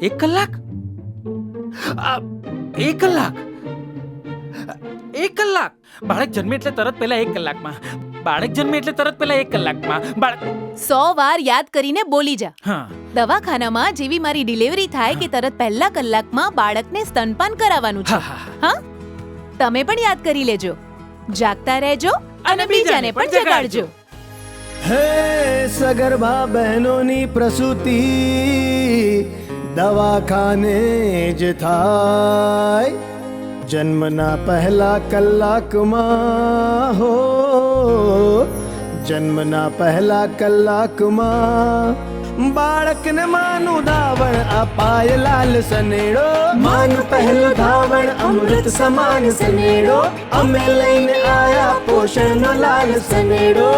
1 કલાક? 1 કલાક? 1 કલાક? બાળક જન્મે એટલે તરત પહેલા 1 કલાકમાં. બાળક જન્મે એટલે તરત પહેલા 1 કલાકમાં. 100 વાર યાદ કરીને બોલી જા. હા. દવાખાનામાં જેવી મારી ડિલિવરી થાય કે તરત પહેલા કલાકમાં બાળકને સ્તનપાન કરાવવાનું છે. હા, તમે પણ યાદ કરી લેજો. જાગતા રહેજો અને બીજાને પણ જગાડજો. હે સગર્ભા બહેનોની પ્રસૂતિ દવાખાને જ થાય. જન્મના પહેલા કલાકમાં હો, જન્મના પહેલા કલાકમાં બાળકને માનું ધાવણ અપાય લાલ સનેડો. માનું પહેલું ધાવણ અમૃત સમાન સનેડો. અમે લઈને આયા પોષણનો લાલ સનેડો.